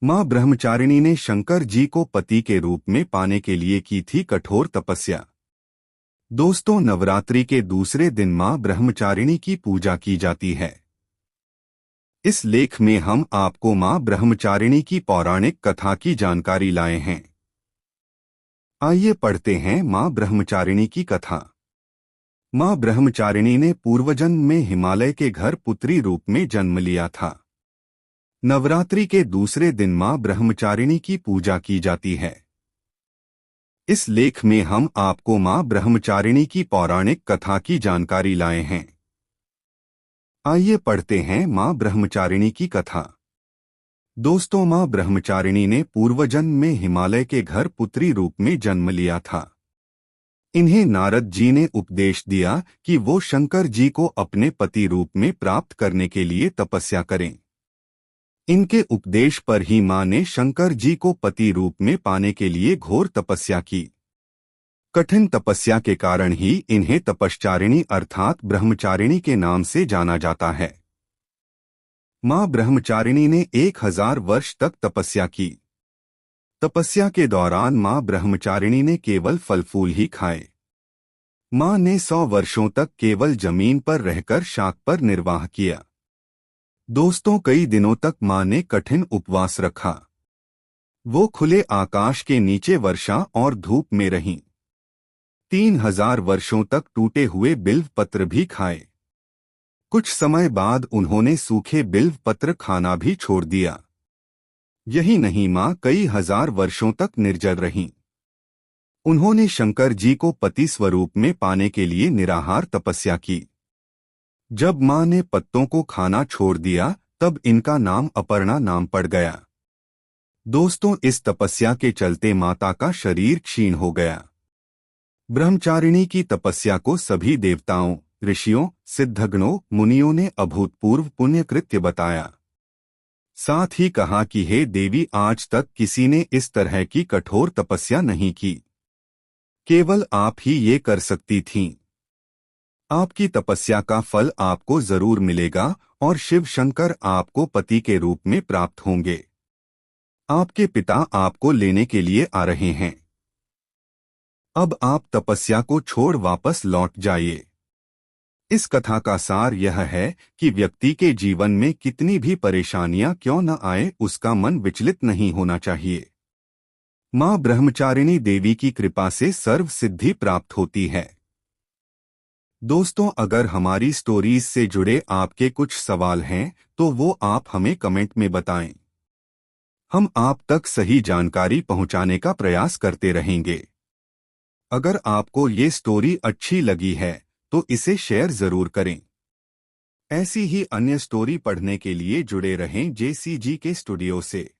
मां ब्रह्मचारिणी ने शंकर जी को पति के रूप में पाने के लिए की थी कठोर तपस्या। दोस्तों, नवरात्रि के दूसरे दिन मां ब्रह्मचारिणी की पूजा की जाती है। इस लेख में हम आपको मां ब्रह्मचारिणी की पौराणिक कथा की जानकारी लाए हैं। आइए पढ़ते हैं मां ब्रह्मचारिणी की कथा। मां ब्रह्मचारिणी ने पूर्वजन्म में हिमालय के घर पुत्री रूप में जन्म लिया था। नवरात्रि के दूसरे दिन मां ब्रह्मचारिणी की पूजा की जाती है। इस लेख में हम आपको मां ब्रह्मचारिणी की पौराणिक कथा की जानकारी लाए हैं। आइए पढ़ते हैं मां ब्रह्मचारिणी की कथा। दोस्तों, मां ब्रह्मचारिणी ने पूर्वजन्म में हिमालय के घर पुत्री रूप में जन्म लिया था। इन्हें नारद जी ने उपदेश दिया कि वो शंकर जी को अपने पति रूप में प्राप्त करने के लिए तपस्या करें। इनके उपदेश पर ही मां ने शंकर जी को पति रूप में पाने के लिए घोर तपस्या की। कठिन तपस्या के कारण ही इन्हें तपश्चारिणी अर्थात ब्रह्मचारिणी के नाम से जाना जाता है। मां ब्रह्मचारिणी ने 1000 वर्ष तक तपस्या की। तपस्या के दौरान मां ब्रह्मचारिणी ने केवल फल फूल ही खाए। मां ने 100 वर्षों तक केवल जमीन पर रहकर शाक पर निर्वाह किया। दोस्तों, कई दिनों तक मां ने कठिन उपवास रखा। वो खुले आकाश के नीचे वर्षा और धूप में रहीं। 3000 वर्षों तक टूटे हुए बिल्व पत्र भी खाए। कुछ समय बाद उन्होंने सूखे बिल्व पत्र खाना भी छोड़ दिया। यही नहीं, मां कई हजार वर्षों तक निर्जल रहीं। उन्होंने शंकर जी को पति स्वरूप में पाने के लिए निराहार तपस्या की। जब मां ने पत्तों को खाना छोड़ दिया, तब इनका नाम अपर्णा नाम पड़ गया। दोस्तों, इस तपस्या के चलते माता का शरीर क्षीण हो गया। ब्रह्मचारिणी की तपस्या को सभी देवताओं, ऋषियों, सिद्धगणों, मुनियों ने अभूतपूर्व पुण्यकृत्य बताया। साथ ही कहा कि हे देवी, आज तक किसी ने इस तरह की कठोर तपस्या नहीं की। केवल आप ही ये कर सकती थीं। आपकी तपस्या का फल आपको जरूर मिलेगा और शिव शंकर आपको पति के रूप में प्राप्त होंगे। आपके पिता आपको लेने के लिए आ रहे हैं। अब आप तपस्या को छोड़ वापस लौट जाइए। इस कथा का सार यह है कि व्यक्ति के जीवन में कितनी भी परेशानियां क्यों न आए, उसका मन विचलित नहीं होना चाहिए। मां ब्रह्मचारिणी देवी की कृपा से सर्व सिद्धि प्राप्त होती है। दोस्तों, अगर हमारी स्टोरीज से जुड़े आपके कुछ सवाल हैं तो वो आप हमें कमेंट में बताएं। हम आप तक सही जानकारी पहुंचाने का प्रयास करते रहेंगे। अगर आपको ये स्टोरी अच्छी लगी है तो इसे शेयर जरूर करें। ऐसी ही अन्य स्टोरी पढ़ने के लिए जुड़े रहें JCG के स्टूडियो से।